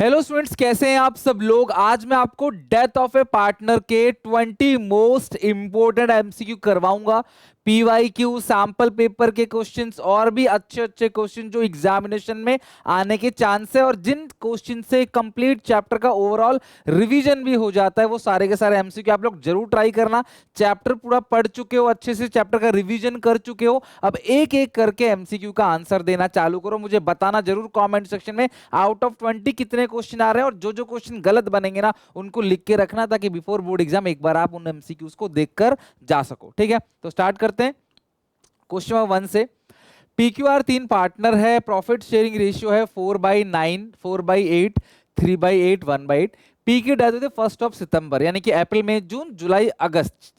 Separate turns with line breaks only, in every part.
Hello students, कैसे हैं आप सब लोग। आज मैं आपको डेथ ऑफ ए पार्टनर के 20 मोस्ट इंपोर्टेंट एमसीक्यू करवाऊंगा। पीवाईक्यू, सैंपल पेपर के क्वेश्चंस और भी अच्छे अच्छे क्वेश्चन जो एग्जामिनेशन में आने के चांस है, और जिन क्वेश्चन से कंप्लीट चैप्टर का ओवरऑल रिवीजन भी हो जाता है, वो सारे के सारे एमसीक्यू आप लोग जरूर ट्राई करना। चैप्टर पूरा पढ़ चुके हो, अच्छे से चैप्टर का रिवीजन कर चुके हो, अब एक एक करके एमसीक्यू का आंसर देना चालू करो। मुझे बताना जरूर कॉमेंट सेक्शन में आउट ऑफ 20 कितने क्वेश्चन आ रहे हैं, और जो जो क्वेश्चन गलत बनेंगे ना उनको लिख के रखना, ताकि बिफोर बोर्ड एग्जाम एक बार आप उन एमसीक्यूज को देखकर जा सको। ठीक है, तो स्टार्ट करते हैं क्वेश्चन नंबर 1 से। पीक्यूआर 3 पार्टनर है, प्रॉफिट शेयरिंग रेशियो है 4/9, 4/8, 3/8, 1/8। पी की डेथ हुई 1 सितंबर, यानी कि अप्रैल, मई, जून, जुलाई, अगस्त,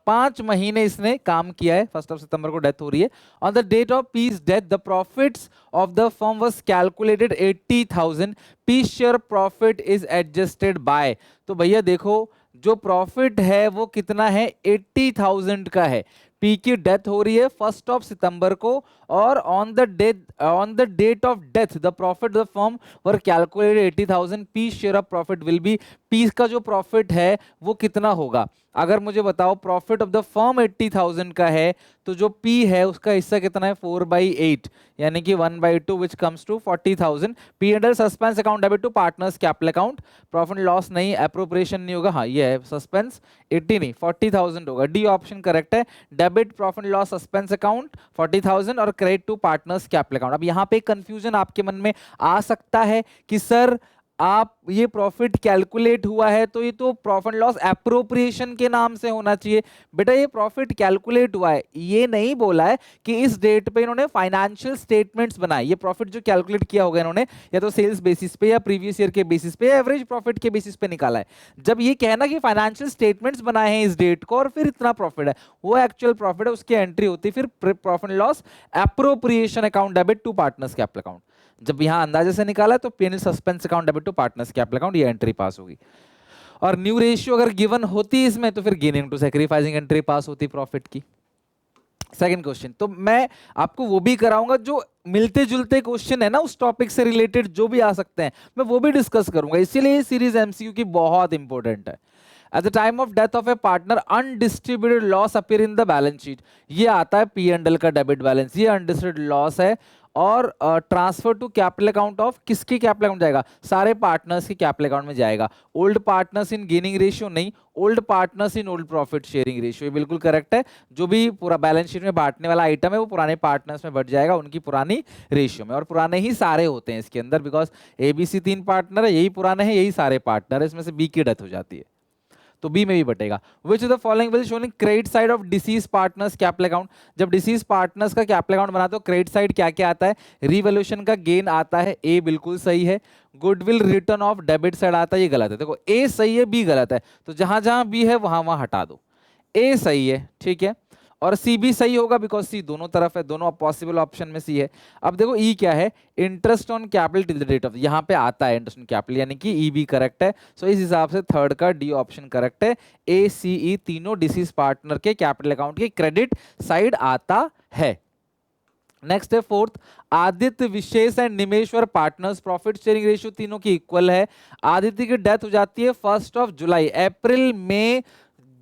5 महीने इसने काम किया है। 1 सितंबर को डेथ हो रही है। On the date of P's death the profits of the firm was calculated 80,000। P share profit is adjusted by. तो भैया देखो, जो प्रॉफिट है वो कितना है, 80,000 का है। पी की डेथ हो रही है 1 सितंबर को, और on the date of death the profit the firm were calculated 80,000। P share of profit will be, P का जो प्रॉफिट है वो कितना होगा। अगर मुझे बताओ प्रॉफिट ऑफ द फर्म 80,000 का है, तो जो पी है उसका हिस्सा कितना है, 4/8, यानी कि 1/2 which comes to 40,000। P under suspense account debit to partners capital account. Profit loss नहीं, अप्रोप्रिएशन नहीं होगा। हाँ ये है सस्पेंस, 80 नहीं 40,000 होगा। डी ऑप्शन करेक्ट है। Debit profit loss suspense account 40,000 और credit to partners capital account. अब यहाँ पे कंफ्यूजन आपके मन में आ सकता है कि सर आप ये प्रॉफिट कैलकुलेट हुआ है तो ये तो प्रॉफिट लॉस एप्रोप्रिएशन के नाम से होना चाहिए। बेटा ये प्रॉफिट कैलकुलेट हुआ है, ये नहीं बोला है कि इस डेट पे इन्होंने फाइनेंशियल स्टेटमेंट्स बनाए। ये प्रॉफिट जो कैलकुलेट किया होगा इन्होंने या तो सेल्स बेसिस पे या प्रीवियस ईयर के बेसिस पे या एवरेज प्रॉफिट के बेसिस पे निकाला है। जब ये कहना कि फाइनेंशियल स्टेटमेंट्स बनाए हैं इस डेट को और फिर इतना प्रॉफिट है, वो एक्चुअल प्रॉफिट है, उसकी एंट्री होती है फिर profit loss appropriation account debit to partners capital account. जब यहां अंदाजे से निकाला तो PNL suspense account debit to partners capital account, ये एंट्री पास होगी। और न्यू रेशियो अगर गिवन होती इसमें तो फिर gaining to sacrificing entry pass होती प्रॉफिट की। सेकंड क्वेश्चन तो मैं आपको वो भी कराऊंगा, जो मिलते जुलते क्वेश्चन है ना उस टॉपिक से रिलेटेड जो भी आ सकते हैं मैं वो भी डिस्कस करूंगा, इसीलिए ये सीरीज एमसीक्यू की बहुत इंपॉर्टेंट है। At the time of death of a partner, undistributed loss appear in the balance sheet। ये आता है पी एंड एल का डेबिट बैलेंस, ये अनडिस्ट्रीब्यूटेड लॉस है। और transfer to capital account of, किसके कैपिटल अकाउंट जाएगा, सारे पार्टनर्स के कैपिटल अकाउंट में जाएगा। Old partners in gaining ratio नहीं, old partners in old profit sharing ratio, ये बिल्कुल करेक्ट है। जो भी पूरा बैलेंस शीट में बांटने वाला आइटम है वो पुराने पार्टनर्स में बढ़ जाएगा, उनकी पुरानी रेशियो में। और पुराने ही सारे होते हैं इसके अंदर, बिकॉज एबीसी 3 पार्टनर है, यही पुराने हैं, यही सारे पार्टनर है, इसमें से बी की डेथ हो जाती है तो बी में भी बटेगा। Which of the following will showing credit side of deceased partners capital account. जब डिसीज पार्टनर्स का कैपिटल अकाउंट बनाते हो क्रेडिट साइड क्या क्या आता है, रिवैल्यूएशन का गेन आता है, ए बिल्कुल सही है। Goodwill return of debit side आता है, ये गलत है। देखो ए सही है, बी गलत है, तो जहां जहां बी है वहां वहां हटा दो। ए सही है, ठीक है, और सी भी सही होगा बिकॉज सी दोनों तरफ है, दोनों पॉसिबल ऑप्शन में सी है। अब देखो ई क्या है, interest on capital till the date of, यहाँ पे आता है इंटरेस्ट ऑन कैपिटल, यानी कि ई भी करेक्ट है। सो इस हिसाब से थर्ड का डी ऑप्शन करेक्ट है। ए सी ई तीनों डिसीज पार्टनर के कैपिटल अकाउंट के क्रेडिट साइड आता है। नेक्स्ट है fourth, Aditya, Vishesh and Nimeshwar partners, profit sharing ratio तीनों की इक्वल है। आदित्य की डेथ हो जाती है 1 जुलाई। अप्रैल, मई,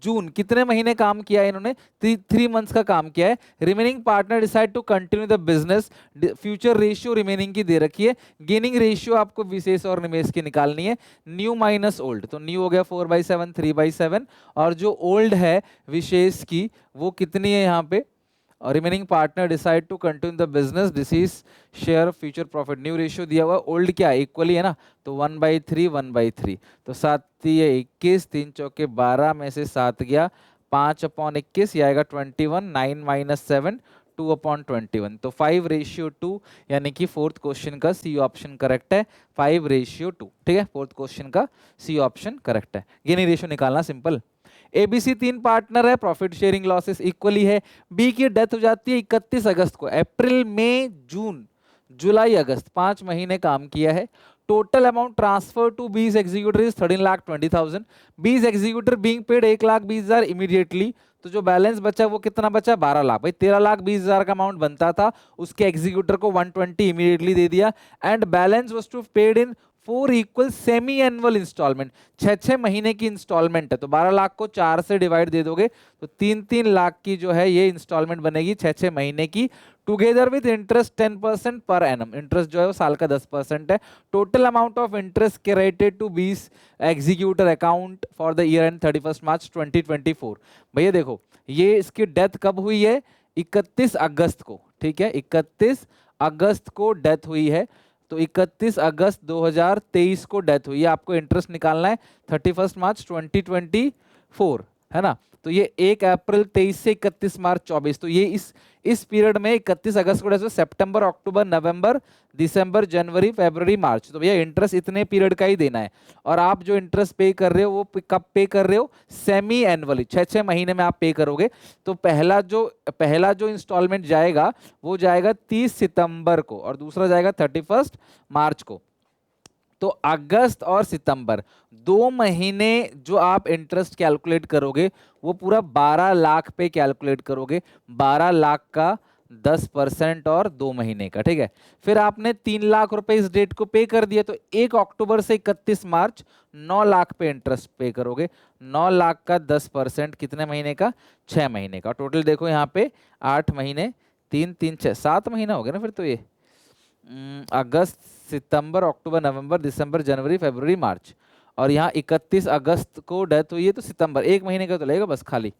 जून, कितने महीने काम किया है इन्होंने, 3 मंथ्स का काम किया है। Remaining partner decide to continue the business. Future ratio remaining की दे रखी है। गेनिंग रेशियो आपको विशेष और निमेश की निकालनी है। न्यू माइनस ओल्ड, तो न्यू हो गया 4/7, 3/7, और जो ओल्ड है विशेष की वो कितनी है यहाँ पे, और remaining partner decide to continue the business, deceased share future profit. New ratio दिया हुआ, ओल्ड क्या इक्वली है ना, तो 1/3, 1/3, तो 7 21, 3 चौके 12 में से 7 गया, 5/21, ये आएगा 21, 9 - 7, 2/21, तो 5/2, यानी कि फोर्थ क्वेश्चन का सी ऑप्शन करेक्ट है, 5/2। ठीक है, फोर्थ क्वेश्चन का सी ऑप्शन करेक्ट है। गेनिंग रेशियो निकालना सिंपल। एबीसी 3 पार्टनर है, प्रॉफिट शेयरिंग लॉसेस इक्वली है। बी की डेथ हो जाती है 31 अगस्त को। अप्रैल, मई, जून, जुलाई, अगस्त, 5 महीने काम किया है। टोटल अमाउंट ट्रांसफर टू बीज एग्जीक्यूटर इज 13,20,000। बीज एग्जीक्यूटर बीइंग पेड 1,20,000 इमीडिएटली, तो जो बैलेंस बचा वो कितना बचा, 12 लाख। भाई 13,20,000 का अमाउंट बनता था, उसके एग्जीक्यूटर को 120 इमीडिएटली दे दिया, and balance was to paid in 4 equal semi annual installment, 6 महीने की इंस्टॉलमेंट है, तो 12 लाख को 4 से डिवाइड दे दोगे तो 3-3 लाख की जो है ये इंस्टॉलमेंट बनेगी 6 महीने की, together with interest 10% per annum. Interest जो है वो साल का 10% है। Total amount of interest credited to 20 executor account for the year end 31 March 2024। भैया देखो ये इसकी डेथ कब हुई है, 31 अगस्त को, ठीक है, 31 अगस्त को डेथ हुई है, तो 31 अगस्त 2023 को डेथ हुई है। आपको इंटरेस्ट निकालना है 31 मार्च 2024, है ना। तो ये 1 अप्रैल 23 से 31 मार्च 24, तो ये इस पीरियड में 31 अगस्त को डेथ हुई, सितंबर, अक्टूबर, नवंबर, दिसंबर, जनवरी, फरवरी, मार्च, तो भैया इंटरेस्ट इतने पीरियड का ही देना है। और आप जो इंटरेस्ट पे कर रहे हो वो कब पे कर रहे हो, सेमी एनुअली, 6 महीने में आप पे करोगे। तो पहला जो इंस्टॉलमेंट जाएगा वो जाएगा 30 सितंबर को और दूसरा जाएगा 31 मार्च को। तो अगस्त और सितंबर 2 महीने जो आप इंटरेस्ट कैलकुलेट करोगे वो पूरा 12 लाख पे कैलकुलेट करोगे, 12 लाख का 10% और 2 महीने का, ठीक है। फिर आपने 3 लाख रुपए इस डेट को पे कर दिया, तो 1 अक्टूबर से 31 मार्च 9 लाख पे इंटरेस्ट पे करोगे, 9 लाख का 10% कितने महीने का, 6 महीने का। टोटल देखो यहाँ पे 8 महीने, 3 3 6 7 महीना हो गया ना फिर तो ये, अगस्त, सितंबर, अक्टूबर, नवंबर, दिसंबर, जनवरी, फरवरी, मार्च, और यहाँ 31 अगस्त को डेथ हुई है, तो सितंबर 1 महीने का तो लगेगा बस खाली,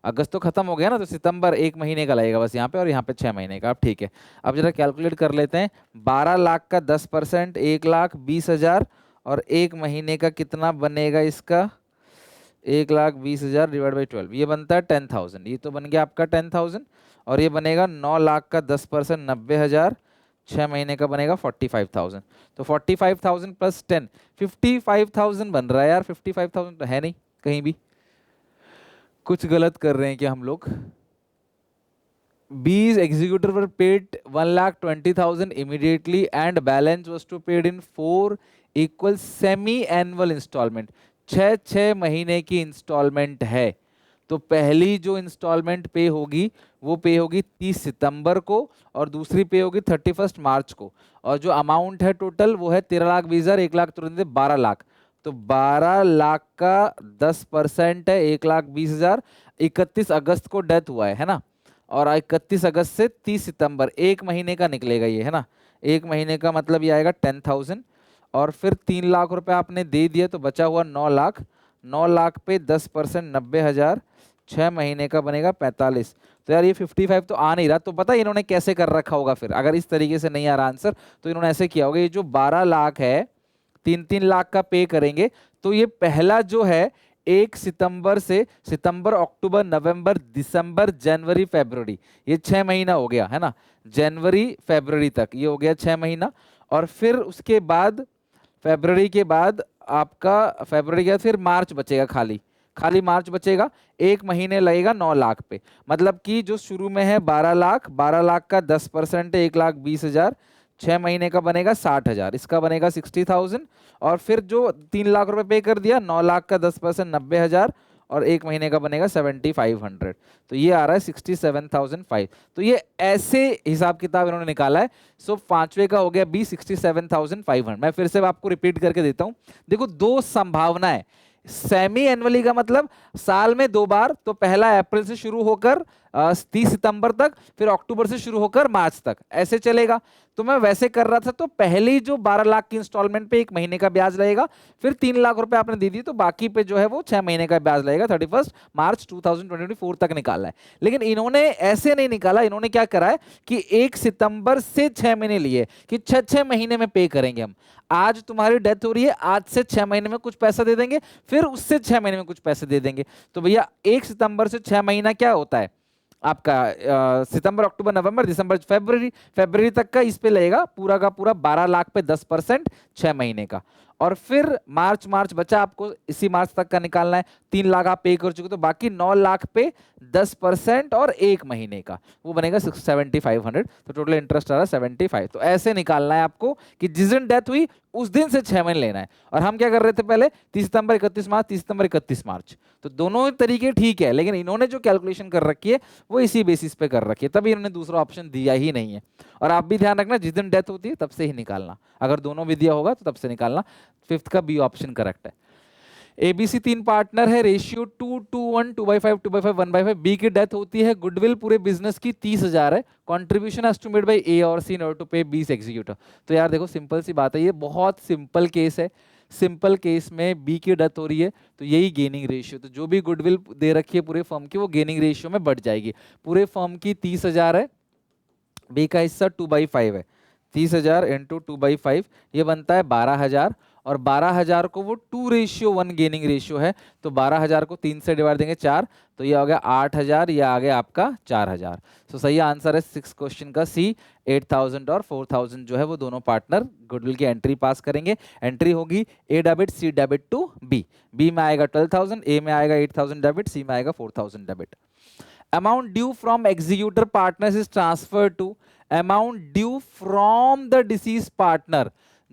अगस्त तो खत्म हो गया ना, तो सितंबर 1 महीने का लगेगा बस यहाँ पे, और यहाँ पे 6 महीने का। अब ठीक है, अब जरा कैलकुलेट कर लेते हैं। 12 लाख का 10%, 1,20,000, और 1 महीने का कितना बनेगा इसका, 1,20,000 डिवाइड बाई 12, ये बनता है 10,000, ये तो बन गया आपका 10,000, और ये बनेगा 9 लाख का 10%, 90,000, 6 महीने का बनेगा 45,000। तो 45,000 प्लस 10, 55,000 बन रहा है यार। 55,000 तो है नहीं, कहीं भी कुछ गलत कर रहे हैं क्या हम लोग। 20 executor were paid 1,20,000 immediately and balance was to paid in 4 equal semi annual installment, 6 महीने की इंस्टॉलमेंट है। तो पहली जो इंस्टॉलमेंट पे होगी वो पे होगी 30 सितंबर को और दूसरी पे होगी 31 मार्च को, और जो अमाउंट है टोटल वो है 13,20,000, 1 लाख तुरंत 12 लाख, तो 12 लाख का 10% है 1,20,000। 31 अगस्त को डेथ हुआ है ना, और 31 अगस्त से 30 सितंबर 1 महीने का निकलेगा ये, है ना। 1 महीने का मतलब ये आएगा 10,000, और फिर 3 लाख रुपए आपने दे दिया तो बचा हुआ 9 लाख, 9 लाख पे 10% 90,000, 6 महीने का बनेगा 45। तो यार ये 55 तो आ नहीं रहा, तो पता है इन्होंने कैसे कर रखा होगा फिर, अगर इस तरीके से नहीं आ रहा आंसर तो इन्होंने ऐसे किया होगा, ये जो 12 लाख है 3-3 लाख का पे करेंगे, तो ये पहला जो है 1 सितंबर से सितंबर, अक्टूबर, नवंबर, दिसंबर, जनवरी, फरवरी, ये 6 महीना हो गया, है ना, जनवरी फरवरी तक ये हो गया 6 महीना। और फिर उसके बाद फरवरी के बाद आपका, फरवरी के बाद फिर मार्च बचेगा, खाली खाली मार्च बचेगा, 1 महीने लगेगा 9 लाख पे, मतलब कि जो शुरू में है 12 लाख, 12 लाख का 10% है 1,20,000, 6 महीने का बनेगा 60,000, इसका बनेगा 60,000, और फिर जो 3 लाख रुपए पे कर दिया, 9 लाख का 10% 90,000, और 1 महीने का बनेगा 7,500, तो ये आ रहा है 67,500। तो ये ऐसे हिसाब किताब इन्होंने निकाला है। सो पांचवे का हो गया बी 67,500। मैं फिर से आपको रिपीट करके देता हूं, देखो दो संभावना है, सेमी एनुअली का मतलब साल में 2 बार, तो पहला अप्रैल से शुरू होकर 30 सितंबर तक, फिर अक्टूबर से शुरू होकर मार्च तक, ऐसे चलेगा। तो मैं वैसे कर रहा था, तो पहली जो 12 लाख की इंस्टॉलमेंट पे 1 महीने का ब्याज लगेगा, फिर 3 लाख रुपए आपने दे दी, तो बाकी पे जो है वो 6 महीने का ब्याज लगेगा, 31 मार्च 2024 तक निकालना है। लेकिन इन्होंने ऐसे नहीं निकाला, इन्होंने क्या करा है कि 1 सितंबर से 6 महीने लिए कि 6 महीने में पे करेंगे हम। आज तुम्हारी डेथ हो रही है, आज से 6 महीने में कुछ पैसा दे देंगे, फिर उससे 6 महीने में कुछ पैसे दे देंगे। तो भैया 1 सितंबर से 6 महीना क्या होता है आपका, सितंबर, अक्टूबर, नवंबर, दिसंबर, फरवरी तक का इस पे लगेगा पूरा का पूरा 12 लाख पे 10% 6 महीने का। और फिर मार्च बचा आपको, इसी मार्च तक का निकालना है। 3 लाख आप पे कर चुके, तो बाकी 9 लाख पे 10% और 1 महीने का वो बनेगा 7500, तो टोटल इंटरेस्ट आ रहा है 75। तो ऐसे निकालना है आपको कि जिस दिन डेथ हुई उस दिन से 6 महीने लेना है। और हम क्या कर रहे थे पहले, 30 सितंबर 31 मार्च, 30 सितंबर 31 मार्च, तो दोनों तरीके ठीक है, लेकिन इन्होंने जो कैलकुलेशन कर रखी है वो इसी बेसिस पे कर रखी है, तभी इन्होंने दूसरा ऑप्शन दिया ही नहीं है। और आप भी ध्यान रखना, जिस दिन डेथ होती है तब से ही निकालना, अगर दोनों भी दिया होगा तो तब से निकालना। फिफ्थ का बी ऑप्शन करेक्ट है। एबीसी 3 पार्टनर है, रेशियो 2:1, 2/5, 2/5, 1/5। बी की डेथ होती है, गुडविल पूरे बिजनेस की 30,000 है, कंट्रीब्यूशन एस्टिमेट बाय ए और सी इन ऑर्डर टू पे बी एग्जीक्यूटिव। तो यार देखो सिंपल सी बात है, ये बहुत सिंपल केस है। सिंपल केस में बी की डेथ हो रही है तो यही गेनिंग रेशियो, तो जो भी गुडविल दे रखी है पूरे फर्म की वो गेनिंग रेशियो में बढ़ जाएगी। पूरे फर्म की 30,000 है, बी का हिस्सा 2/5 है, 30,000 इंटू 2/5 ये बनता है 12,000, और 12,000 को वो 2:1 गेनिंग रेशियो है, तो 12,000 को 3 से डिवाइड देंगे 4, तो ये हो गया 8,000, ये आ गया आपका 4,000। तो सही आंसर है 6 क्वेश्चन का सी। 8,000 और 4,000 जो है वो दोनों पार्टनर गुडविल की एंट्री पास करेंगे। एंट्री होगी A debit C debit to B, B में आएगा 12,000, ए में आएगा 8,000 डेबिट, सी में आएगा 4,000 debit. Amount due from executor partners is transferred to amount due from the deceased partner।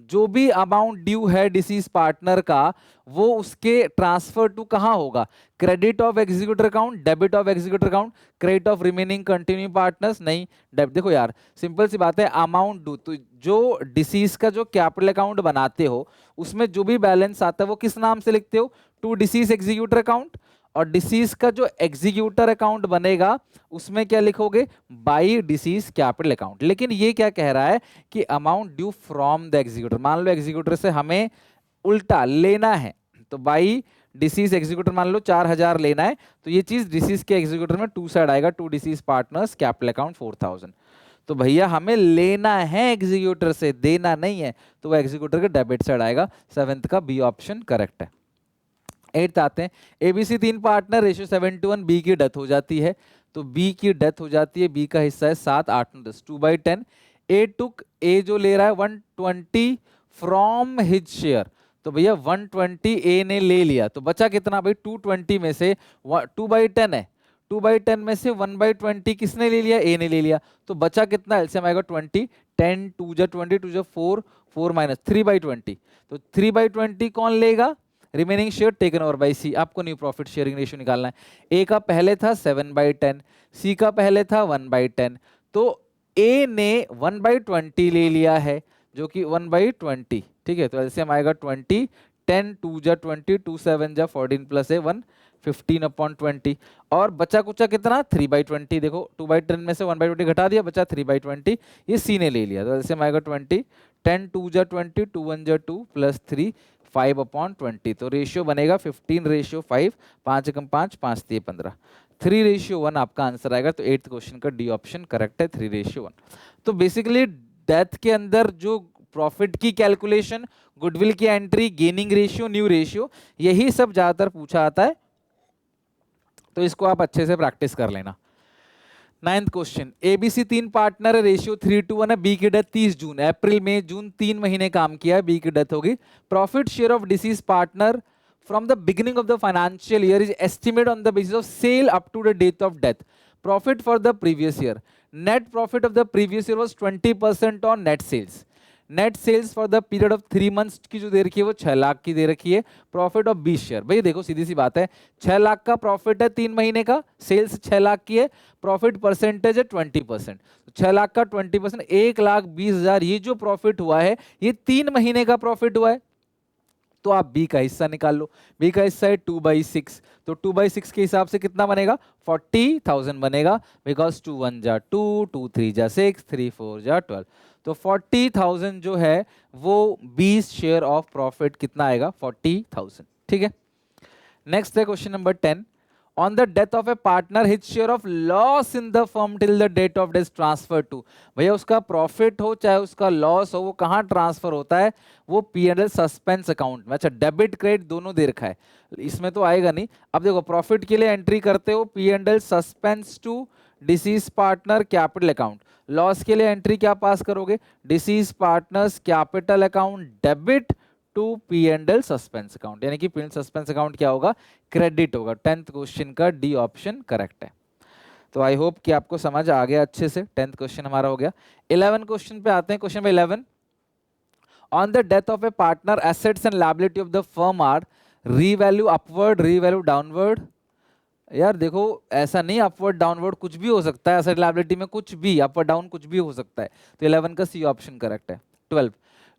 जो भी अमाउंट ड्यू है डिसीज पार्टनर का वो उसके ट्रांसफर टू कहां होगा, credit of executor account, debit of executor account, credit of remaining continue partners, नहीं debit. देखो यार सिंपल सी बात है, अमाउंट ड्यू तो जो डिसीज का जो कैपिटल अकाउंट बनाते हो उसमें जो भी बैलेंस आता है वो किस नाम से लिखते हो, टू डिसीज एग्जीक्यूटर अकाउंट। और डिसीज का जो एग्जीक्यूटर अकाउंट बनेगा उसमें क्या लिखोगे, बाई डिसीज कैपिटल अकाउंट। लेकिन ये क्या कह रहा है कि amount due from the executor, मान लो एग्जीक्यूटर से हमें उल्टा लेना है, तो बाई डिसीज एग्जीक्यूटर मान लो 4,000 लेना है, तो ये चीज डिसीज के एग्जीक्यूटर में टू साइड आएगा, to deceased partners capital account 4,000। तो भैया हमें लेना है एग्जीक्यूटर से, देना नहीं है, तो वो एग्जीक्यूटर के डेबिट साइड आएगा। 7th का बी ऑप्शन करेक्ट है। 8th आते हैं, एबीसी 3 पार्टनर, रेशियो 7:1, बी की डेथ हो जाती है, तो बी की डेथ हो जाती है, बी का हिस्सा है 7, 8, 9, 10, 2/10। ए टुक, ए जो ले रहा है 120 फ्रॉम हिज शेयर, तो भैया 120 ए ने ले लिया, तो बचा कितना भाई, 220 में से 2/10 है, 2/10 में से 1/20 किसने ले लिया, ए ने ले लिया, तो बचा कितना, एलसीएम आएगा 20, 10 2 जा 20, 2 जा 4, 4 माइनस 3/20, तो 3/20 कौन लेगा, remaining share taken over by C. आपको न्यू प्रॉफिट शेयरिंग रेशियो निकालना है। ए का पहले था 7/10, सी का पहले था 1/10, तो ए ने 1/20 ले लिया है जो कि 1/20, ठीक है, तो एलसीएम आएगा 20, 10 2 जा 20, 2 7 जा 14 प्लस है 1, 15/20, और बचा कुचा कितना 3/20। देखो 2/10 में से 1/20 घटा दिया, बचा 3/20, ये सी ने ले लिया, तो एलसीएम आएगा 20, 10 2 जा 20, 2 1 जा 2 प्लस 3, 5/20, तो रेशियो बनेगा 15:5, 5 एकम 5, 5 3 15, 3:1 आपका आंसर आएगा। तो 8th क्वेश्चन का डी ऑप्शन करेक्ट है, 3:1। तो बेसिकली डेथ के अंदर जो प्रॉफिट की कैलकुलेशन, गुडविल की entry, gaining ratio, new ratio, यही सब ज्यादातर पूछा आता है, तो इसको आप अच्छे से प्रैक्टिस कर लेना। 9th क्वेश्चन, एबीसी 3 पार्टनर है, रेशियो 3:1 है, बी की डेथ 30 जून, अप्रैल मई जून 3 महीने काम किया है, बी की डेथ होगी। Profit share of deceased partner from the beginning of the financial year is estimate on the basis of sale up to the date of death, profit for the previous year, net profit of the previous year was 20% on net sales, net sales for the period of 3 months की जो दे रखी है वो 6 लाख की दे रखी है, profit of 20 share. भाई देखो सीधी सी बात है, 6 लाख का प्रॉफिट है 3 महीने का, सेल्स 6 लाख की है, प्रॉफिट परसेंटेज है 20%, तो 6 लाख का 20%, 1,20,000 ये जो प्रॉफिट हुआ है ये 3 महीने का प्रॉफिट हुआ है। तो आप बी का हिस्सा निकाल लो, बी का हिस्सा है 2/6, तो 2/6 के हिसाब से कितना बनेगा, 40,000 बनेगा, बिकॉज 2 1 जा 2, 2 3 जा 6, 3 4 जा 12, तो 40,000 जो है वो 20 शेयर ऑफ प्रॉफिट कितना आएगा, 40,000। ठीक है, नेक्स्ट है question number 10, on the death of a partner his share of loss in the firm till the date of death transfer to. भैया उसका प्रॉफिट हो चाहे उसका लॉस हो, वो कहाँ ट्रांसफर होता है, वो P&L सस्पेंस अकाउंट में। अच्छा, डेबिट क्रेडिट दोनों दे रखा है, इसमें तो आएगा नहीं। अब देखो प्रॉफिट के लिए एंट्री करते हो P&L suspense to deceased partner capital account, loss के लिए एंट्री क्या पास करोगे, deceased partners capital account debit to P and L suspense account, यानी कि पी एंड सस्पेंस अकाउंट क्या होगा, क्रेडिट होगा। 10th क्वेश्चन का डी ऑप्शन करेक्ट है। तो आई होप कि आपको समझ आ गया अच्छे से। 10th क्वेश्चन हमारा हो गया। 11 क्वेश्चन पे आते हैं। Question number 11, on the death of a partner assets and liability of the firm are revalue upward, revalue downward. यार देखो, ऐसा नहीं अपवर्ड डाउनवर्ड कुछ भी हो सकता है, एसेट लायबिलिटी में कुछ भी अपवर्ड डाउन कुछ भी हो सकता है। तो 11 का सी ऑप्शन करेक्ट है। 12,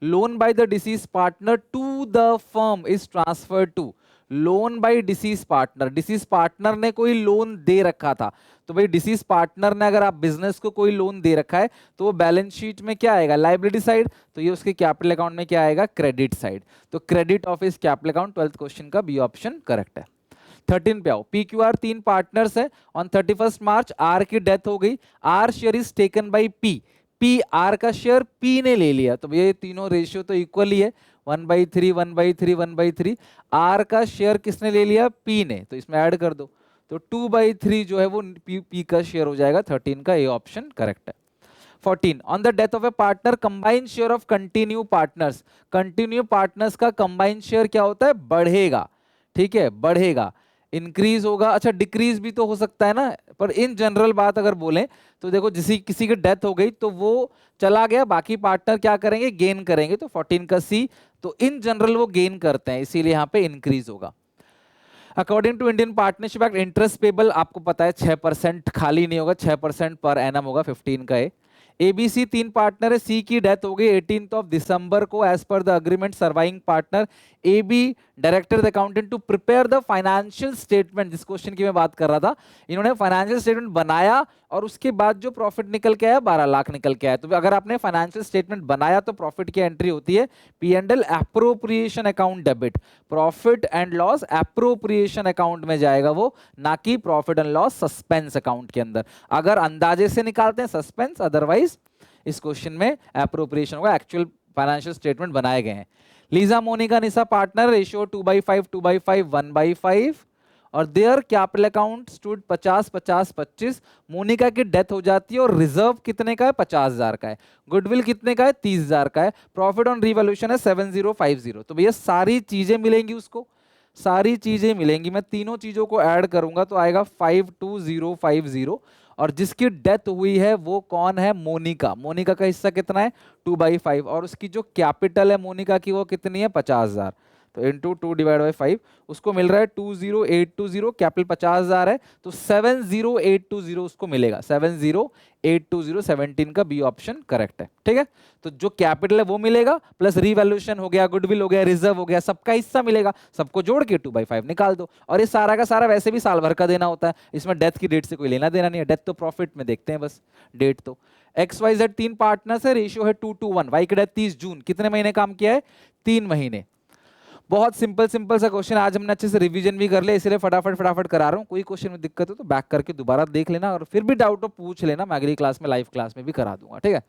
loan by the deceased partner to the firm is transferred to. Loan by deceased partner, deceased partner ने कोई लोन दे रखा था, तो भाई डिसीज पार्टनर ने अगर आप बिजनेस को कोई लोन दे रखा है तो वो बैलेंस शीट में क्या आएगा, लायबिलिटी साइड, तो ये उसके कैपिटल अकाउंट में क्या आएगा, क्रेडिट साइड। तो क्रेडिट ऑफ इस कैपिटल अकाउंट 12th क्वेश्चन का बी ऑप्शन करेक्ट है। 13 पे आओ। पी क्यू आर 3 पार्टनर्स है। ऑन 31 मार्च आर की डेथ हो गई। R share is taken by P. P R का शेयर पी ने ले लिया, तो ये तीनों रेशियो तो इक्वल ही है, 1/3 1/3 1/3। आर का शेयर किसने ले लिया, पी ने, तो इसमें ऐड कर दो, तो 2/3 जो है वो पी का शेयर हो जाएगा। 13 का ए ऑप्शन करेक्ट है। 14, on the death of a partner combined share of continue partners. Continue partners का कंबाइंड शेयर क्या होता है, बढ़ेगा। ठीक है, बढ़ेगा, इंक्रीज होगा। अच्छा, डिक्रीज भी तो हो सकता है ना, पर इन जनरल बात अगर बोलें तो देखो, किसी की डेथ हो गई तो वो चला गया, बाकी पार्टनर क्या करेंगे, गेन करेंगे। तो 14 का सी, तो इन जनरल वो गेन करते हैं, इसीलिए यहाँ पे इंक्रीज होगा। According to Indian partnership act, interest payable आपको पता है 6% खाली नहीं होगा, 6% पर एनम होगा। 15 का है। एबीसी 3 पार्टनर है। सी की डेथ हो गई 18 दिसंबर को। As per the agreement surviving partner A B director the accountant to prepare the financial statement. जिस क्वेश्चन की मैं बात कर रहा था, इन्होंने फाइनेंशियल स्टेटमेंट बनाया और उसके बाद जो प्रॉफिट निकल के आया 12 लाख निकल के आया। तो अगर आपने फाइनेंशियल स्टेटमेंट बनाया तो प्रॉफिट की एंट्री होती है P and L appropriation account debit. Profit and loss appropriation account में जाएगा वो, ना कि profit and loss suspense account के अंदर। अगर अंदाजे से निकालते हैं सस्पेंस, अदरवाइज इस क्वेश्चन में एप्रोप्रिएशन होगा। एक्चुअल फाइनेंशियल स्टेटमेंट बनाए गए हैं। Lisa Monica Nisha partner, ratio 2/5 2/5 1/5 और their capital account stood 50 50 25। Monica की डेथ हो जाती है और रिजर्व कितने का है, 50,000 का है। गुडविल कितने का है, 30,000 का है। प्रॉफिट ऑन रिवैल्यूएशन है 7050। तो भैया सारी चीजें मिलेंगी उसको, सारी चीजें मिलेंगी। मैं तीनों चीजों को ऐड करूंगा तो आएगा 52050। और जिसकी डेथ हुई है वो कौन है, मोनिका। मोनिका का हिस्सा कितना है, 2/5 और उसकी जो कैपिटल है मोनिका की वो कितनी है, 50,000। तो इंटू 2/5 उसको मिल रहा है 20820। कैपिटल 50,000 है तो 70820 उसको मिलेगा। 70820 17 का बी ऑप्शन करेक्ट है। ठीक है, तो जो कैपिटल है वो मिलेगा, प्लस रिवैल्यूएशन हो गया, गुडविल हो गया, रिजर्व हो गया, सबका हिस्सा मिलेगा। सबको जोड़ के 2/5 निकाल दो। और ये सारा का सारा वैसे भी साल भर का देना होता है, इसमें डेथ की डेट से कोई लेना देना नहीं है। डेथ तो प्रॉफिट में देखते हैं बस, डेट तो। XYZ 3 पार्टनर्स है, रेशियो है 2:1। वाई की डेथ 30 जून, कितने महीने काम किया है, 3 महीने। बहुत सिंपल सा क्वेश्चन, आज हमने अच्छे से रिवीजन भी कर लिया, इसलिए फटाफट करा रहा हूँ। कोई क्वेश्चन में दिक्कत हो तो बैक करके दोबारा देख लेना, और फिर भी डाउट हो पूछ लेना, मैं अगली क्लास में, लाइव क्लास में भी करा दूंगा। ठीक है।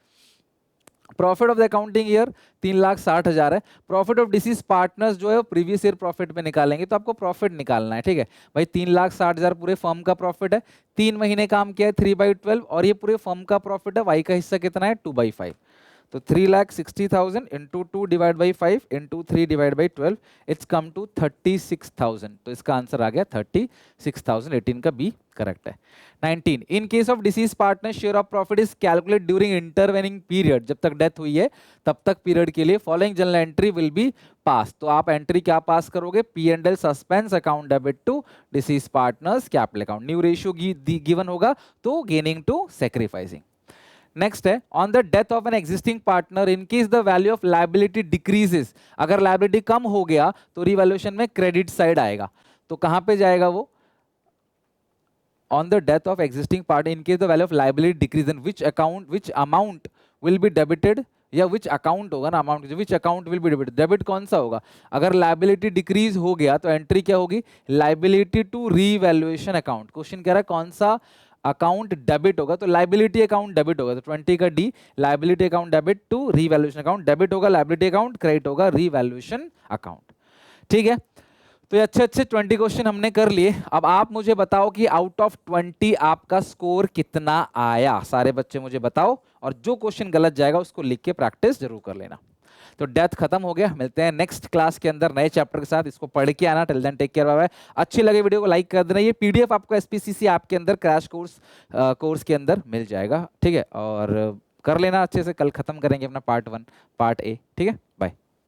Profit of the accounting year 3,60,000 है। प्रॉफिट ऑफ डिसीज पार्टनर्स जो है प्रीवियस ईयर प्रॉफिट में निकालेंगे, तो आपको प्रॉफिट निकालना है। ठीक है भाई, 3,60,000 पूरे फर्म का प्रॉफिट है, 3 महीने काम किया है 3/12, और ये पूरे फर्म का प्रॉफिट है। वाई का हिस्सा कितना है, 2/5। तो 3,60,000 into 2/5 into 3/12 it's come to 36,000। तो इसका आंसर आ गया 36,000। 18 का बी करेक्ट है। 19, in case of deceased partner share of profit is calculate during intervening period. जब तक डेथ हुई है तब तक पीरियड के लिए following general entry will be pass. तो आप एंट्री क्या पास करोगे, P and L suspense account debit to deceased partners capital account. New ratio given होगा तो गेनिंग टू सैक्रिफाइसिंग। नेक्स्ट है, on the death of an existing partner in case the value of liability decreases. अगर liability कम हो गया तो revaluation में credit side आएगा। तो कहां पे जाएगा वो, on the death of existing partner in case the value of liability decrease, which amount will be debited, या विच अकाउंट होगा ना, amount which account will be debited. Debit कौन सा होगा, अगर लायबिलिटी डिक्रीज हो गया तो एंट्री क्या होगी, liability to revaluation account. Question कह रहा है कौन सा अकाउंट डेबिट होगा, तो लायबिलिटी अकाउंट डेबिट होगा। तो 20 का D, liability account debit to revaluation account. Debit होगा लायबिलिटी अकाउंट, क्रेडिट होगा रीवैल्यूएशन अकाउंट। ठीक है, तो ये अच्छे 20 क्वेश्चन हमने कर लिए। अब आप मुझे बताओ कि आउट ऑफ 20 आपका स्कोर कितना आया। सारे बच्चे मुझे बताओ, और जो क्वेश्चन गलत जाएगा उसको लिख के प्रैक्टिस जरूर कर लेना। तो डेथ खत्म हो गया, मिलते हैं नेक्स्ट क्लास के अंदर नए चैप्टर के साथ, इसको पढ़ के आना। Till then take care, bye bye. अच्छी लगे वीडियो को लाइक कर देना। ये पीडीएफ आपको एसपीसीसी ऐप के अंदर क्रैश कोर्स के अंदर मिल जाएगा, ठीक है। और कर लेना अच्छे से, कल खत्म करेंगे अपना पार्ट 1 पार्ट ए, ठीक है। बाय।